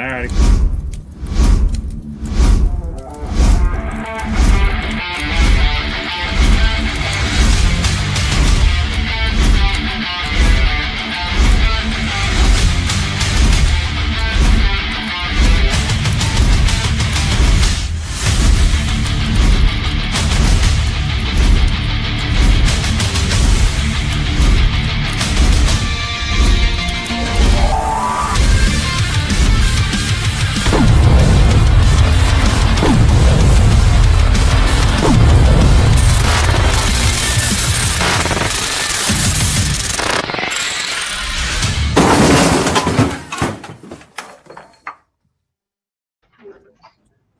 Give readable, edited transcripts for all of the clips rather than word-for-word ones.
All right.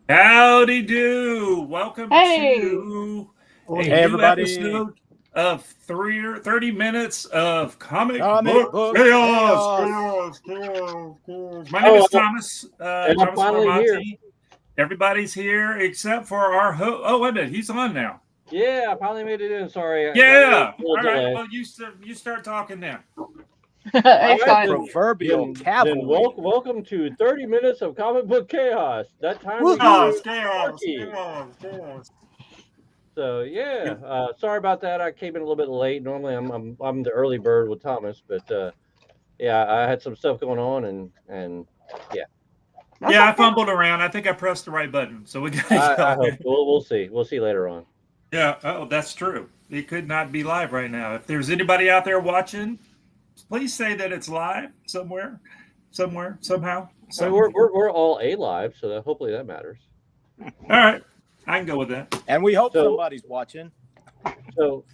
Howdy do. Welcome to a new everybody. episode of 30 minutes of comic Book book chaos. My name is Thomas. Thomas finally here. Formanti. Everybody's here except for our host. Oh, wait a minute. He's on now. Yeah, I finally made it in. Sorry. Yeah. All right. Well, you start talking now. Proverbial cavalry. Welcome to 30 minutes of comic book chaos. That time Chaos. So yeah, sorry about that. I came in a little bit late. Normally I'm the early bird with Thomas, but yeah, I had some stuff going on and yeah. Yeah, I fumbled around. I think I pressed the right button, so we got. I hope we'll see. We'll see later on. Yeah. Oh, that's true. It could not be live right now. If there's anybody out there watching, please say that it's live somewhere, somehow. So we're all live, so hopefully that matters. All right, I can go with that. And we hope somebody's watching. So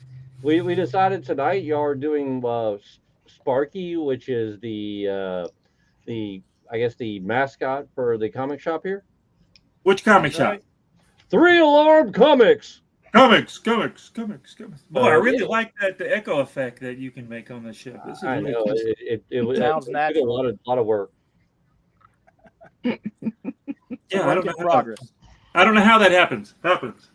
we decided tonight y'all are doing Sparky, which is the I guess the mascot for the comic shop here. Which comic shop? 3 Alarm Comics. Comics. Boy, I really like the echo effect that you can make on this ship. This is I really know cool. it sounds natural. A lot of work. Yeah, I don't know progress. I don't know how that happens. Happens.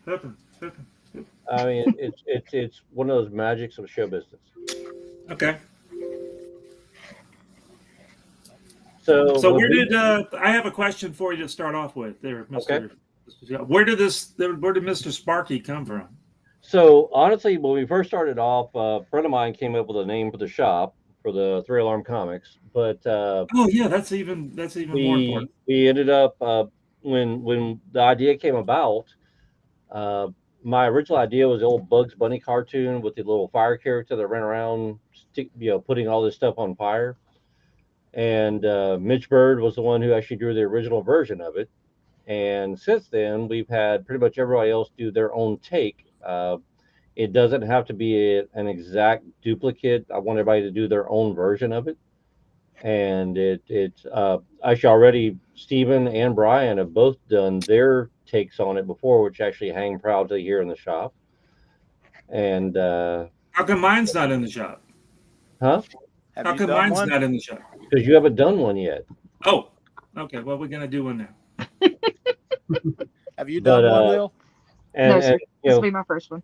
I mean, it's one of those magics of show business. Okay. So where did I have a question for you to start off with there, Mr. Okay. Where did Mr. Sparky come from? So honestly, when we first started off, a friend of mine came up with a name for the shop for the 3 Alarm Comics. But oh yeah, that's even more important. We ended up when the idea came about. My original idea was the old Bugs Bunny cartoon with the little fire character that ran around, putting all this stuff on fire. And Mitch Bird was the one who actually drew the original version of it. And since then, we've had pretty much everybody else do their own take. It doesn't have to be an exact duplicate. I want everybody to do their own version of it. And it's actually already Steven and Brian have both done their takes on it before, which actually hang proudly here in the shop. And how come mine's not in the shop? Huh? How come mine's not in the shop? Because you haven't done one yet. Oh, okay. Well, we're gonna do one now. Have you done one, Lil? No, sir. This will be my first one.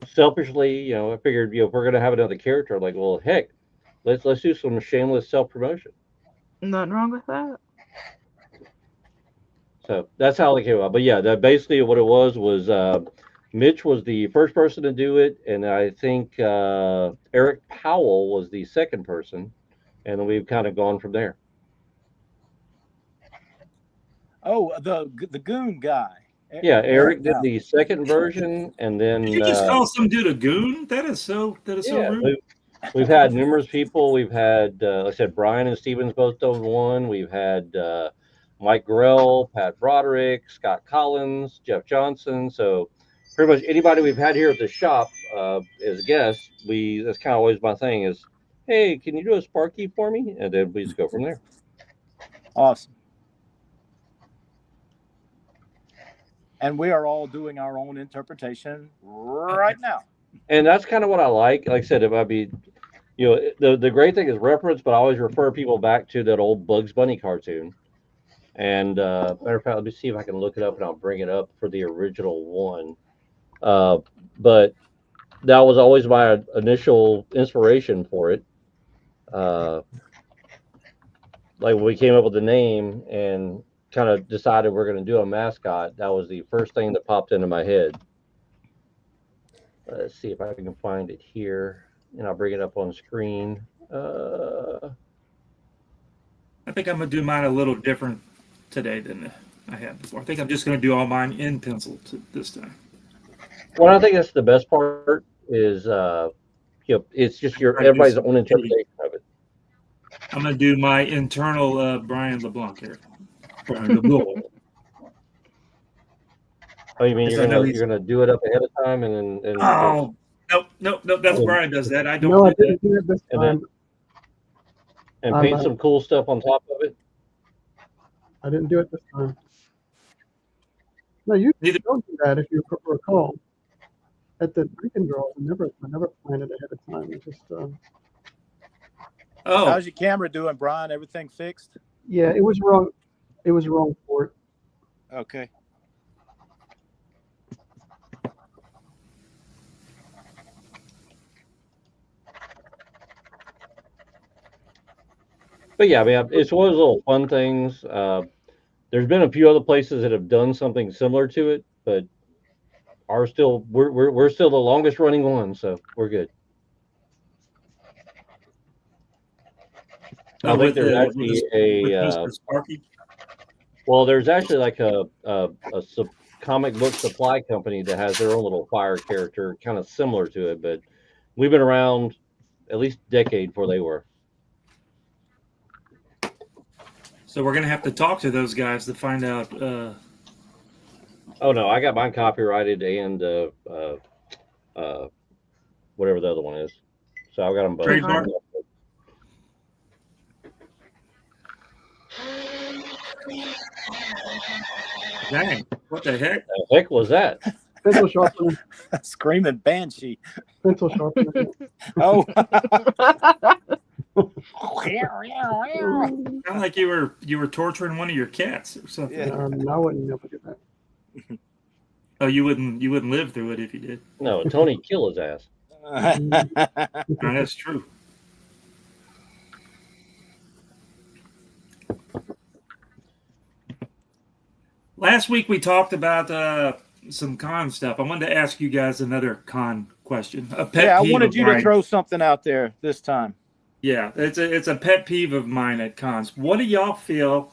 Selfishly, I figured, if we're gonna have another character, like, well, heck, let's do some shameless self-promotion. Nothing wrong with that. So that's how it came out. But yeah, that basically what it was Mitch was the first person to do it, and I think Eric Powell was the second person, and then we've kind of gone from there. Oh, the goon guy. Yeah, Eric did the second version, and then Did you just call some dude a goon? That is so rude. We've had numerous people. We've had, like I said, Brian and Stevens both done one. We've had Mike Grell, Pat Broderick, Scott Collins, Jeff Johnson. So pretty much anybody we've had here at the shop as guests, that's kind of always my thing is, hey, can you do a Sparky for me? And then we just go from there. Awesome. And we are all doing our own interpretation right now. And that's kind of what I like. Like I said, it might be, the great thing is reference, but I always refer people back to that old Bugs Bunny cartoon. And matter of fact, let me see if I can look it up, and I'll bring it up for the original one. But that was always my initial inspiration for it. like when we came up with the name and kind of decided we're going to do a mascot, that was the first thing that popped into my head. Let's see if I can find it here, and I'll bring it up on screen. I think I'm going to do mine a little different today than I had before. I think I'm just going to do all mine in pencil this time. Well, I think that's the best part is, it's just everybody's own interpretation of it. I'm going to do my internal Brian LeBlanc here. Brian LeBlanc. Oh, you mean you're gonna do it up ahead of time and oh nope. That's Brian does that. I don't. No, I do didn't do it this time. And paint some cool stuff on top of it. I didn't do it this time. No, you don't do that if you recall. At the drinking girls, I never planned it ahead of time. It just. Oh. How's your camera doing, Brian? Everything fixed? Yeah, it was wrong. It was wrong for it. Okay. But yeah, I mean, it's one of those little fun things. There's been a few other places that have done something similar to it, but we're still the longest running one, so we're good. I think there's actually SPARKY? Well, there's actually like a comic book supply company that has their own little fire character, kind of similar to it, but we've been around at least a decade before they were. So we're gonna have to talk to those guys to find out. Oh no, I got mine copyrighted and whatever the other one is. So I've got them both. Trademark. Dang! What the heck? The heck was that? Pencil sharpener. Screaming banshee. Pencil sharpener. Oh. Sound like you were torturing one of your cats or something. Yeah. I wouldn't never do that. Oh, you wouldn't live through it if you did. No, Tony kill his ass. No, that's true. Last week we talked about some con stuff. I wanted to ask you guys another con question. A pet I peeve wanted of you mine. to throw something out there this time. Yeah, it's a pet peeve of mine at cons. What do y'all feel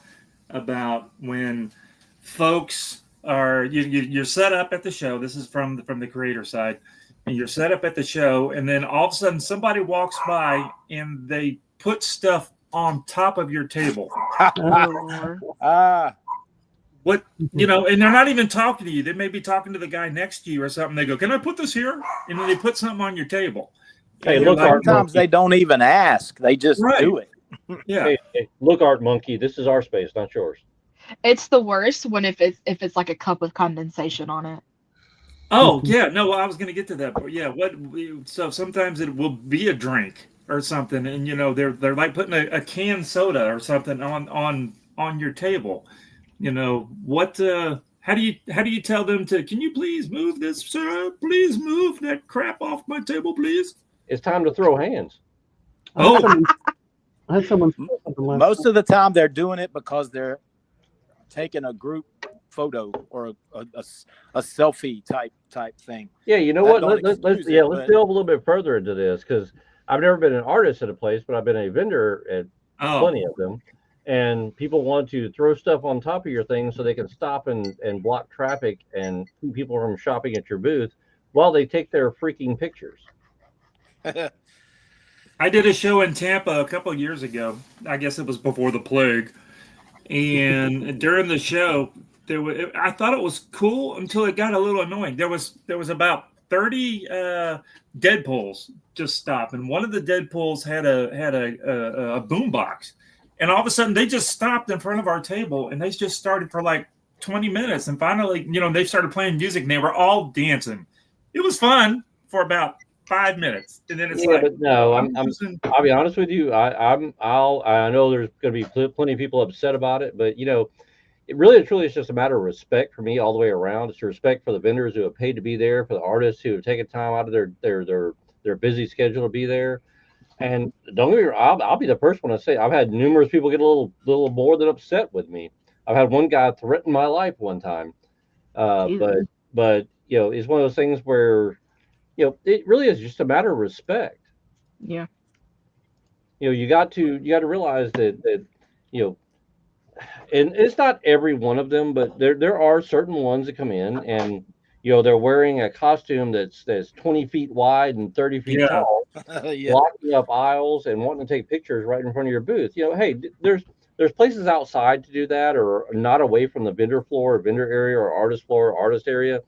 about when folks are you're set up at the show? This is from the creator side, and you're set up at the show, and then all of a sudden somebody walks by and they put stuff on top of your table. What, and they're not even talking to you. They may be talking to the guy next to you or something. They go, "Can I put this here?" And then they put something on your table. Hey, look, sometimes they don't even ask. They just do it. Yeah. Hey, look, Art Monkey, this is our space, not yours. It's the worst when if it's like a cup with condensation on it. Oh yeah, no, I was going to get to that. But yeah, so sometimes it will be a drink or something, and they're like putting a canned soda or something on your table. What? How do you tell them to? Can you please move this, sir? Please move that crap off my table, please. It's time to throw hands. Oh, I had someone. Most of the time, they're doing it because they're taking a group photo or a selfie type thing. Yeah, you know what? Let's delve a little bit further into this, because I've never been an artist at a place, but I've been a vendor at plenty of them. And people want to throw stuff on top of your thing so they can stop and block traffic and keep people from shopping at your booth while they take their freaking pictures. I did a show in Tampa a couple of years ago. I guess it was before the plague. And during the show, I thought it was cool until it got a little annoying. There was about 30 Deadpools just stopped, and one of the Deadpools had a boombox. And all of a sudden, they just stopped in front of our table, and they just started for like 20 minutes. And finally, they started playing music, and they were all dancing. It was fun for about 5 minutes, and then it's but no, I'll be honest with you. I know there's going to be plenty of people upset about it, but it really truly is just a matter of respect for me all the way around. It's respect for the vendors who have paid to be there, for the artists who have taken time out of their busy schedule to be there. And don't get me wrong, I'll be the first one to say I've had numerous people get a little more than upset with me. I've had one guy threaten my life one time. Uh, but Jesus. but it's one of those things where it really is just a matter of respect. Yeah. You got to realize that you know and it's not every one of them, but there are certain ones that come in and they're wearing a costume that's 20 feet wide and 30 feet Yeah. tall, Yeah. blocking up aisles and wanting to take pictures right in front of your booth. Hey, there's places outside to do that, or not away from the vendor floor or vendor area or artist floor or artist area.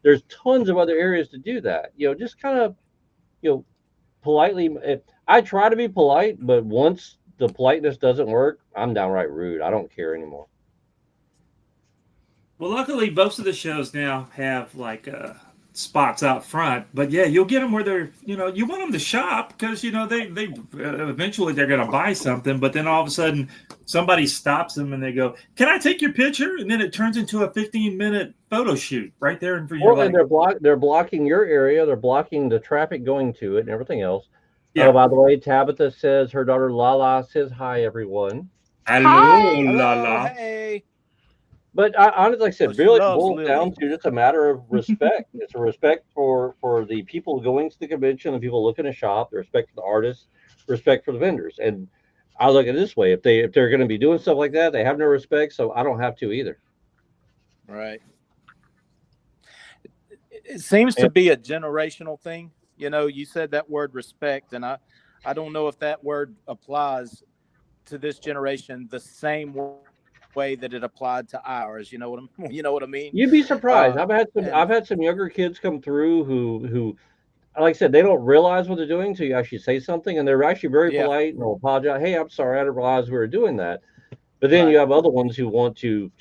There's tons of other areas to do that. Just kind of politely. I try to be polite, but once the politeness doesn't work, I'm downright rude. I don't care anymore. Well, luckily, most of the shows now have like spots out front. But yeah, you'll get them where they're, you want them to shop because they eventually they're going to buy something. But then all of a sudden, somebody stops them and they go, "Can I take your picture?" And then it turns into a 15-minute photo shoot right there in front of Well, and they're blocking your area. They're blocking the traffic going to it and everything else. Yeah. Oh, by the way, Tabitha says her daughter Lala says hi, everyone. Hello, Hi. Lala. Hey. But honestly, like I said, Well, she really loves boils Lily. down to just a matter of respect. It's a respect for the people going to the convention, the people looking to shop, the respect for the artists, respect for the vendors. And I look at it this way: if they're going to be doing stuff like that, they have no respect, so I don't have to either. Right. It seems to be a generational thing. You said that word respect, and I don't know if that word applies to this generation the same way that it applied to ours. You know what I mean? You'd be surprised. I've had some younger kids come through who, like I said, they don't realize what they're doing until you actually say something, and they're actually very polite and they'll apologize. Hey, I'm sorry, I didn't realize we were doing that. But then you have other ones who want to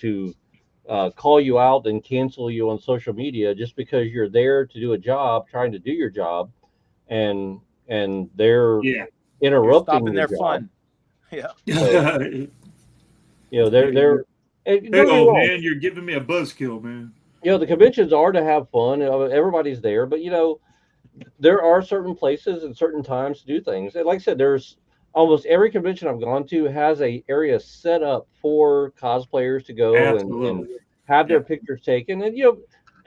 call you out and cancel you on social media just because you're there to do a job, trying to do your job, and they're interrupting stopping their fun. Yeah. So, they're Hey, old man, you're giving me a buzzkill, man. The conventions are to have fun. Everybody's there, but there are certain places and certain times to do things. And like I said, there's almost every convention I've gone to has a area set up for cosplayers to go and have their pictures taken. And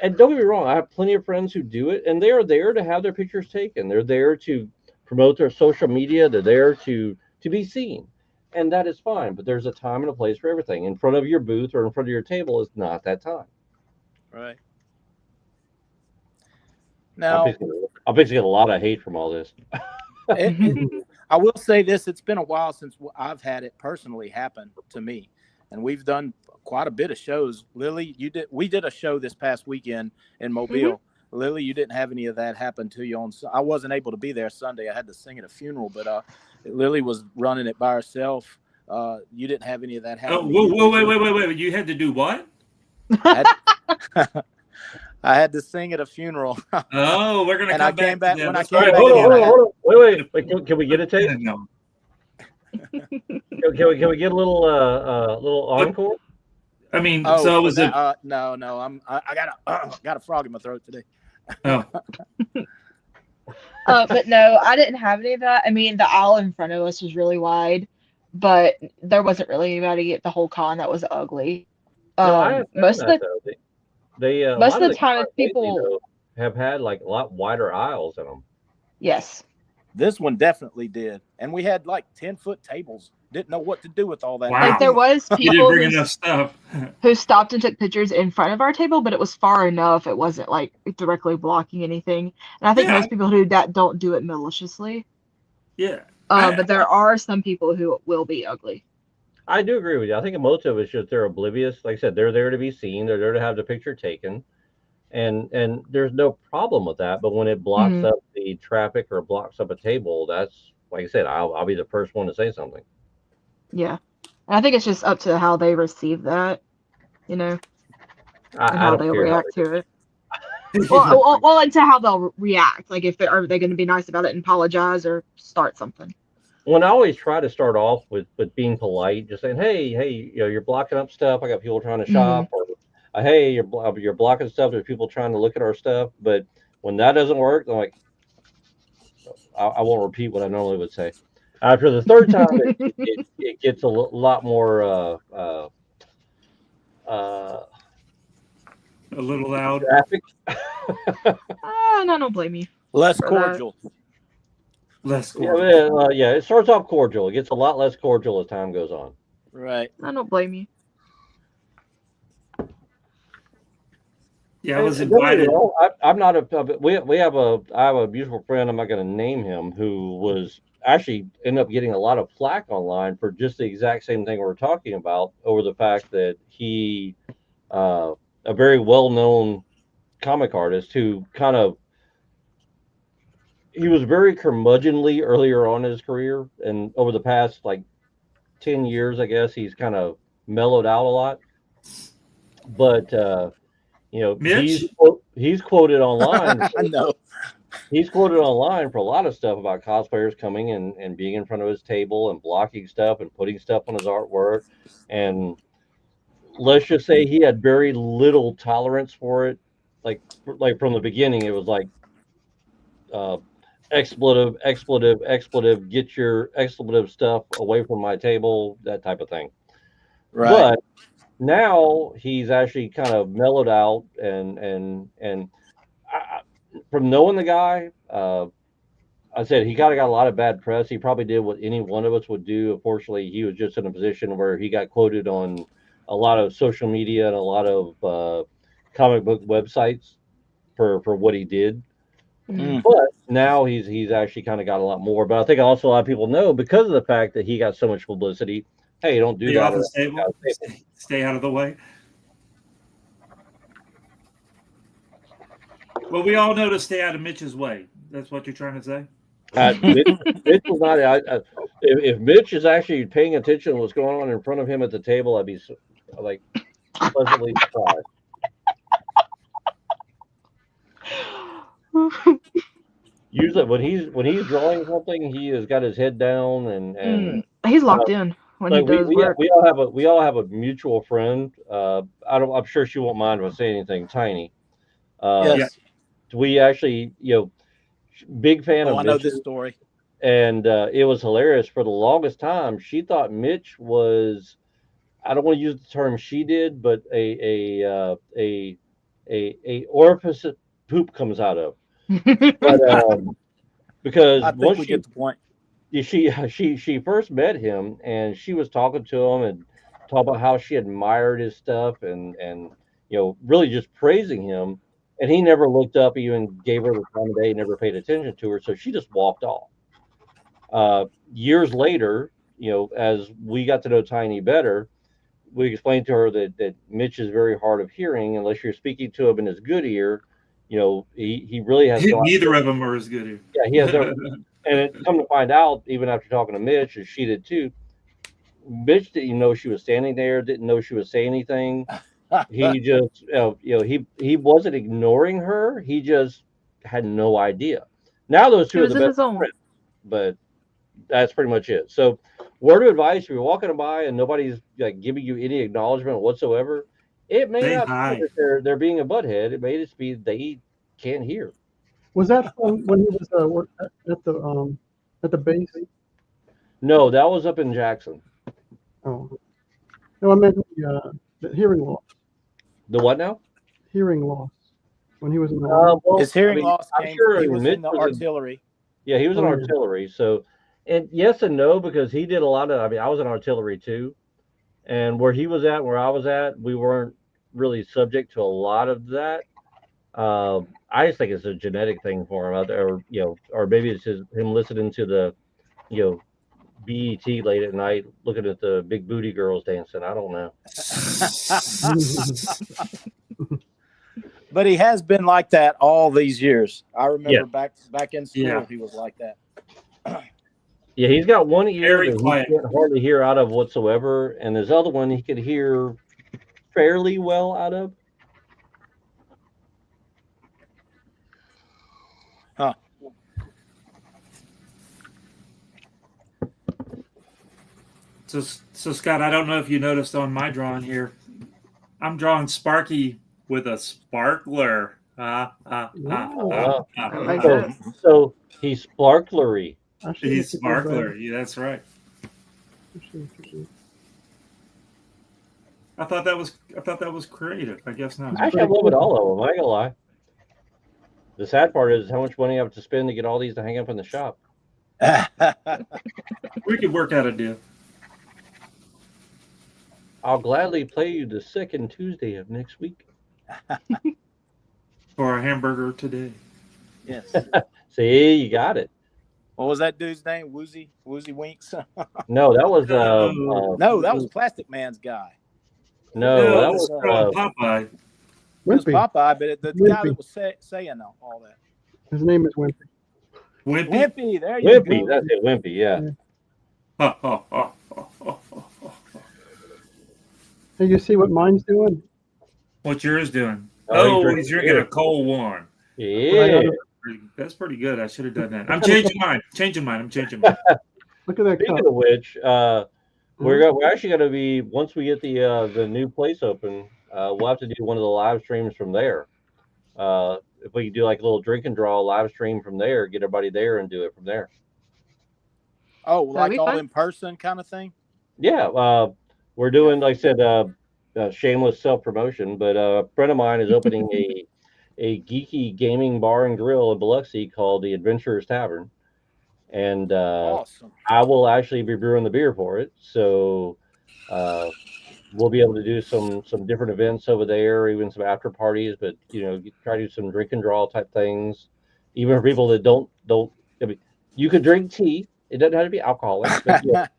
and don't get me wrong, I have plenty of friends who do it, and they are there to have their pictures taken. They're there to promote their social media. They're there to be seen, and that is fine. But there's a time and a place for everything. In front of your booth or in front of your table is not that time. Right. Now, I'll basically get a lot of hate from all this. I will say this: it's been a while since I've had it personally happen to me, and we've done quite a bit of shows. Lily, we did a show this past weekend in Mobile. Mm-hmm. Lily, you didn't have any of that happen to you I wasn't able to be there Sunday. I had to sing at a funeral, but Lily was running it by herself. You didn't have any of that happen. Wait! You had to do what? I had to sing at a funeral. Oh, we're gonna come back. When I came back, hold on. Wait. Can we get a tape? No. Can we get a little encore? I mean, so was it? No. I got a frog in my throat today. Oh. But no, I didn't have any of that. I mean, the aisle in front of us was really wide, but there wasn't really anybody at the whole con that was ugly. Most of the time, people have had like a lot wider aisles in them. Yes. This one definitely did, and we had like 10-foot tables. Didn't know what to do with all that. Wow. Like there was people who stopped and took pictures in front of our table, but it was far enough. It wasn't like directly blocking anything. And I think most people who do that don't do it maliciously. Yeah. But there are some people who will be ugly. I do agree with you. I think most of it's just they're oblivious. Like I said, they're there to be seen. They're there to have the picture taken. And there's no problem with that. But when it blocks up the traffic or blocks up a table, that's, like I said, I'll be the first one to say something. Yeah. And I think it's just up to how they receive that, and how they'll react to it. well, and to how they'll react. Like, are they going to be nice about it and apologize or start something? Well, I always try to start off with being polite, just saying, hey, you're blocking up stuff. I got people trying to shop, or hey, you're blocking stuff. There's people trying to look at our stuff. But when that doesn't work, I'm like, I won't repeat what I normally would say. After the third time, it gets a lot more a little loud. graphic. No, I don't blame you. Less For cordial. Less cordial. Yeah, it starts off cordial. It gets a lot less cordial as time goes on. Right. I don't blame you. Yeah, I was invited. I'm not a. I have a beautiful friend. I'm not going to name him, who was actually ended up getting a lot of flack online for just the exact same thing we're talking about, over the fact that he, a very well-known comic artist, who kind of, he was very curmudgeonly earlier on in his career, and over the past like 10 years, I guess he's kind of mellowed out a lot. But you know, Mitch? he's quoted online. I know. He's quoted online for a lot of stuff about cosplayers coming and being in front of his table and blocking stuff and putting stuff on his artwork. And let's just say he had very little tolerance for it. Like from the beginning, it was like expletive, get your expletive stuff away from my table, that type of thing. Right. But now he's actually kind of mellowed out, and from knowing the guy, I said he got a lot of bad press. He probably did what any one of us would do. Unfortunately, he was just in a position where he got quoted on a lot of social media and a lot of comic book websites for what he did. Mm. But now he's actually kind of got a lot more. But I think also a lot of people know, because of the fact that he got so much publicity, hey, don't do that. Stay out of the way. Well, we all know to stay out of Mitch's way. That's what you're trying to say? Mitch was not. If Mitch is actually paying attention to what's going on in front of him at the table, I'd be like pleasantly surprised. Usually, when he's drawing something, he has got his head down and he's locked in when he does work. We all have a mutual friend. I'm sure she won't mind if I say anything. Tiny. Yes. We actually, big fan of. I know this story. And it was hilarious. For the longest time, she thought Mitch was, I don't want to use the term she did, but a orifice poop comes out of. But because I think we get the point. She first met him, and she was talking to him and talking about how she admired his stuff and really just praising him. And he never looked up, even gave her the time of day, never paid attention to her. So she just walked off. Years later, as we got to know Tiny better, we explained to her that Mitch is very hard of hearing. Unless you're speaking to him in his good ear, he really has neither of them are as good. Yeah, he has no. And it come to find out, even after talking to Mitch, and she did too, Mitch didn't know she was standing there, didn't know she was saying anything. He just, he wasn't ignoring her. He just had no idea. Now those two are the best friends, but that's pretty much it. So, word of advice: if you're walking by and nobody's like giving you any acknowledgement whatsoever, it may not be that they're being a butthead. It may just be they can't hear. Was that when he was at the base? No, that was up in Jackson. Oh, no, I meant the hearing loss. The what now? Hearing loss. When he was in the his hearing loss came. Sure he was in the artillery. Yeah, he was in artillery. So, and yes and no, because he did a lot of. I was in artillery too, and where he was at, where I was at, we weren't really subject to a lot of that. I just think it's a genetic thing for him out there, or maybe it's him listening to the, BET late at night, looking at the big booty girls dancing. I don't know. But he has been like that all these years. I remember back in school, he was like that. Yeah, he's got one ear that he can't hardly hear out of whatsoever, and his other one he could hear fairly well out of. Huh. So Scott, I don't know if you noticed on my drawing here, I'm drawing Sparky with a sparkler. So he's sparklery. He's sparkler. Yeah, that's right. I thought that was creative. I guess not. Actually, I love it all of them. I ain't gonna lie. The sad part is how much money I have to spend to get all these to hang up in the shop. We could work out a deal. I'll gladly play you the second Tuesday of next week. For a hamburger today. Yes. See, you got it. What was that dude's name? Woozy Winks? No, that was no, that was Plastic Man's guy. No, that was Popeye. It was Popeye, but the guy that was saying all that. His name is Wimpy. Wimpy, there you go. Wimpy, that's it, Wimpy, yeah. Hey, you see what mine's doing? What's yours doing? Oh, he's drinking a cold one. Yeah. That's pretty good. I should have done that. I'm changing mine. I'm changing mine. Look at that. Speaking of which, we're actually going to be, once we get the new place open, we'll have to do one of the live streams from there. If we can do like a little drink and draw live stream from there, get everybody there and do it from there. Oh, like all in person kind of thing? Yeah. We're doing, like I said, shameless self-promotion, but a friend of mine is opening a geeky gaming bar and grill in Biloxi called the Adventurers Tavern. And awesome. I will actually be brewing the beer for it. So we'll be able to do some different events over there, even some after parties, but try to do some drink and draw type things. Even for people that don't I mean, you could drink tea. It doesn't have to be alcoholic. But,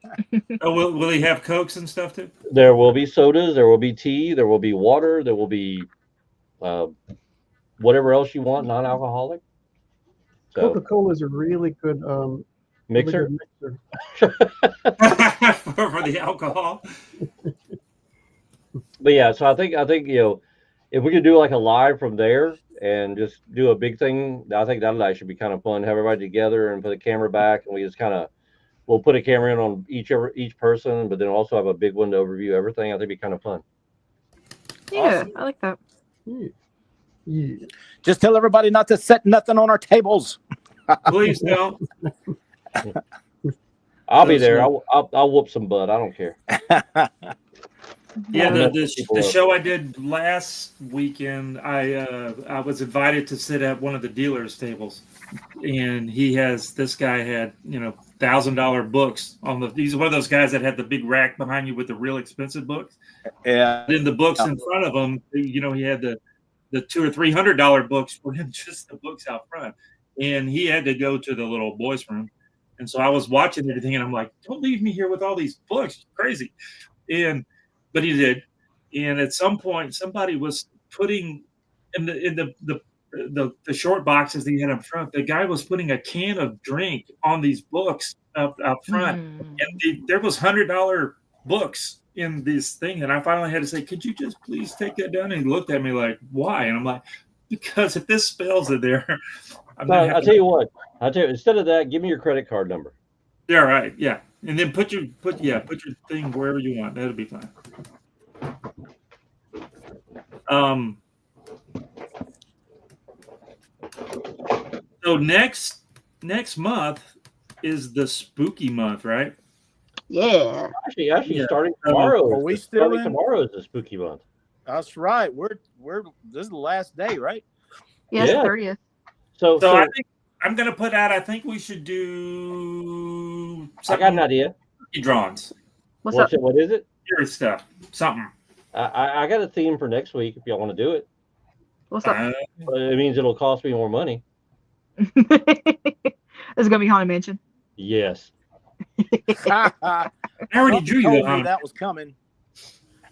Oh, will he have Cokes and stuff too? There will be sodas, there will be tea, there will be water, there will be whatever else you want, non-alcoholic. So, Coca-Cola is a really good mixer. Really good mixer. for the alcohol. But yeah, so I think if we could do like a live from there and just do a big thing, I think that should be kind of fun. Have everybody together and put the camera back, and we just we'll put a camera in on each person, but then also have a big one to overview everything. I think it'd be kind of fun. Yeah, awesome. I like that. Yeah. Just tell everybody not to set nothing on our tables. Please don't. I'll be there. I'll whoop some butt. I don't care. Yeah, the show I did last weekend, I was invited to sit at one of the dealers' tables, and this guy had $1,000 books on the. He's one of those guys that had the big rack behind you with the real expensive books. Yeah. Then the books in front of him, he had the $200 or $300 books for him, just the books out front, and he had to go to the little boys' room, and so I was watching everything, and I'm like, "Don't leave me here with all these books, it's crazy," but he did, and at some point, somebody was putting in the short boxes that he had up front. The guy was putting a can of drink on these books up front, and there was $100 books in this thing, and I finally had to say, "Could you just please take that down?" And he looked at me like, "Why?" And I'm like, "Because if this spills in there, I'll tell you what. Instead of that, give me your credit card number. Yeah, right. Yeah, and then put your thing wherever you want. That'll be fine. So next month is the spooky month, right? Yeah. Actually, starting tomorrow. Are we still in? Tomorrow is the spooky month. That's right. This is the last day, right? Yeah, 30th. So I think I'm gonna put out. I think we should do. I got an idea. Drawings. What's up? What is it? Your stuff. Something. I got a theme for next week if y'all want to do it. What's up? It means it'll cost me more money. Is it gonna be Haunted Mansion? Yes. I already drew you that was coming.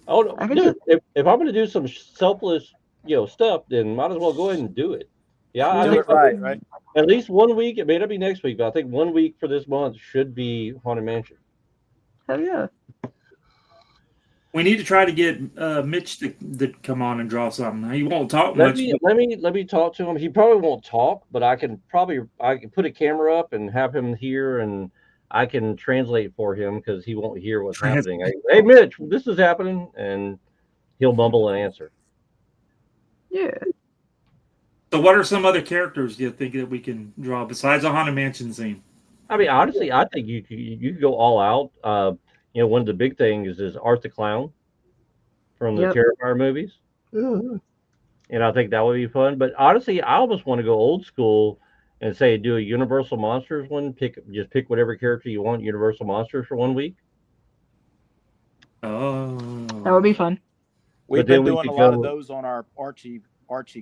Oh no! Dude, if I'm going to do some selfless, stuff, then might as well go ahead and do it. Yeah, I think right. At least 1 week. It may not be next week, but I think 1 week for this month should be Haunted Mansion. Hell yeah! We need to try to get Mitch to come on and draw something. He won't talk much. Let me talk to him. He probably won't talk, but I can put a camera up and have him here, and I can translate for him because he won't hear what's happening. Hey, Mitch, this is happening, and he'll mumble and answer. Yeah. So what are some other characters do you think that we can draw besides a Haunted Mansion scene? I mean, honestly, I think you could go all out. One of the big things is Art the Clown from the Terrifier movies. And I think that would be fun. But honestly, I almost want to go old school and say do a Universal Monsters one. Pick whatever character you want, Universal Monsters for 1 week. Oh, that would be fun. We've been doing a lot of those on our Archie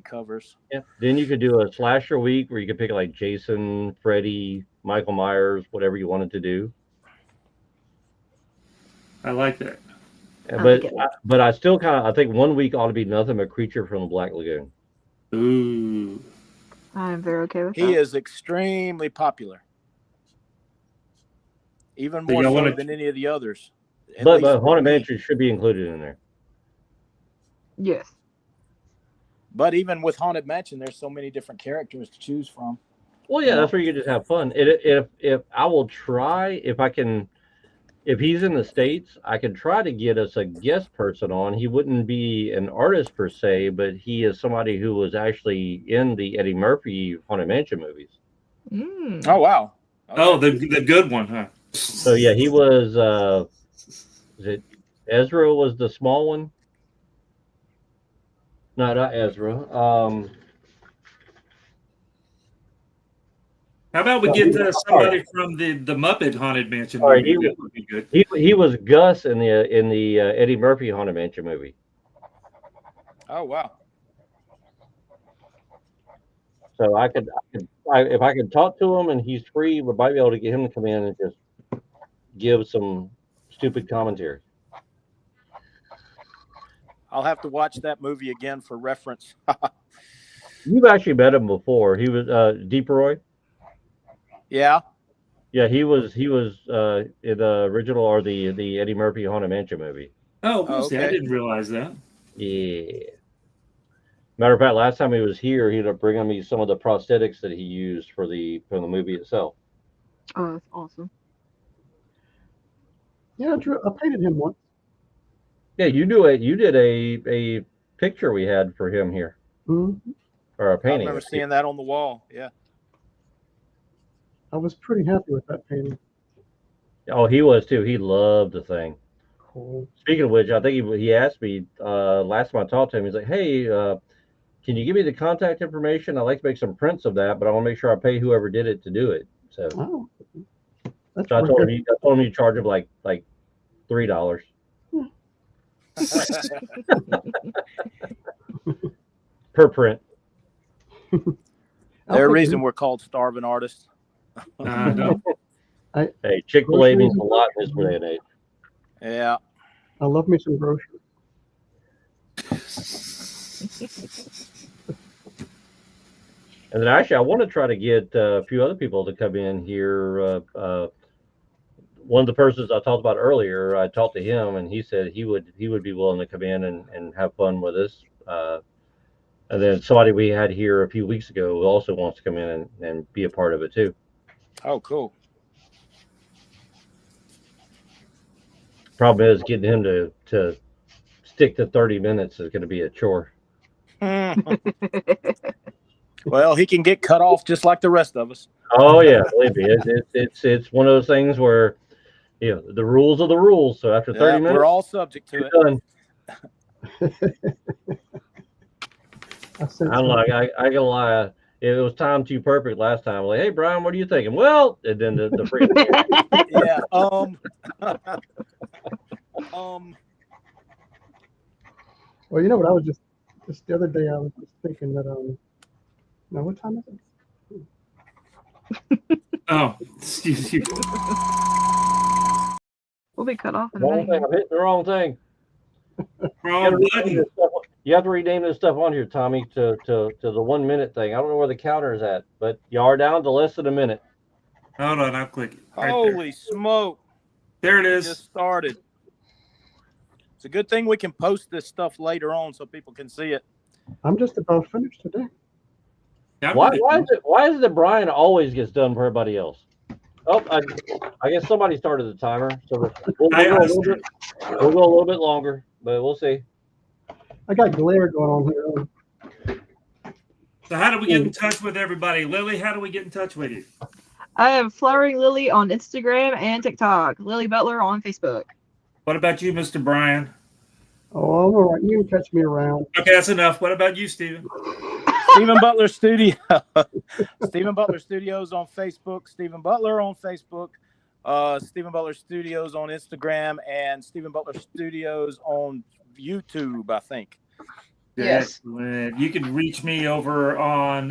covers. Yeah. Then you could do a slasher week where you could pick like Jason, Freddy, Michael Myers, whatever you wanted to do. I like that. But I still I think 1 week ought to be nothing but Creature from the Black Lagoon. Ooh. I'm very okay with that. He is extremely popular. Even more so than any of the others. But Haunted Mansion should be included in there. Yes. But even with Haunted Mansion, there's so many different characters to choose from. Well, yeah, that's where you can just have fun. If I will try, if he's in the States, I could try to get us a guest person on. He wouldn't be an artist per se, but he is somebody who was actually in the Eddie Murphy Haunted Mansion movies. Mm. Oh, wow. Okay. Oh, the good one, huh? So, yeah, he was, is it Ezra was the small one? No, not Ezra. How about we get somebody from the Muppet Haunted Mansion movie? That would be good. He was Gus in the Eddie Murphy Haunted Mansion movie. Oh, wow. So if I could talk to him and he's free, we might be able to get him to come in and just give some stupid commentary. I'll have to watch that movie again for reference. You've actually met him before. He was Deep Roy. Yeah. Yeah, he was in the original or the Eddie Murphy Haunted Mansion movie. Oh, okay. I didn't realize that. Yeah. Matter of fact, last time he was here, he ended up bringing me some of the prosthetics that he used for the movie itself. Oh, that's awesome. Yeah, Drew, I painted him once. Yeah, you did a picture we had for him here. Mm-hmm. Or a painting. I remember seeing that on the wall. Yeah. I was pretty happy with that painting. Oh, he was too. He loved the thing. Cool. Speaking of which, I think he asked me last time I talked to him. He's like, "Hey, can you give me the contact information? I'd like to make some prints of that, but I want to make sure I pay whoever did it to do it." So, I told him you charge him like $3. Per print. There's a reason we're called starving artists. No. Hey, Chick-fil-A means a lot in this day and age. Yeah. I love me some groceries. And then actually, I want to try to get a few other people to come in here. One of the persons I talked about earlier, I talked to him, and he said he would be willing to come in and have fun with us. And then somebody we had here a few weeks ago who also wants to come in and be a part of it too. Oh, cool. Problem is getting him to stick to 30 minutes is going to be a chore. Well, he can get cut off just like the rest of us. Oh yeah, believe me, it's one of those things where the rules are the rules. So after 30 minutes, we're all subject to it. Done. I'm like, I gotta lie. It was timed too perfect last time. Like, hey Brian, what are you thinking? Well, and then the freaking yeah. Well, you know what? I was just the other day. I was just thinking that now what time is it? Oh, excuse you. We'll be cut off in wrong thing. I'm hitting the wrong thing. Wrong button. You have to rename this stuff on here, Tommy, to the 1 minute thing. I don't know where the counter is at, but you are down to less than a minute. Hold on, I'll click it. Right Holy smoke. There it is. Just started. It's a good thing we can post this stuff later on so people can see it. I'm just about finished today. Why is it that Brian always gets done for everybody else? Oh, I guess somebody started the timer, so we'll go a little bit longer, but we'll see. I got glare going on here. So how do we get in touch with everybody? Lily, how do we get in touch with you? I have Flowering Lily on Instagram and TikTok. Lily Butler on Facebook. What about you, Mr. Brian? Oh, I'm all right. You can catch me around. Okay, that's enough. What about you, Steven? Steven Butler Studio. Steven Butler Studios on Facebook. Steven Butler on Facebook. Steven Butler Studios on Instagram, and Steven Butler Studios on YouTube, I think. Yes. You can reach me over on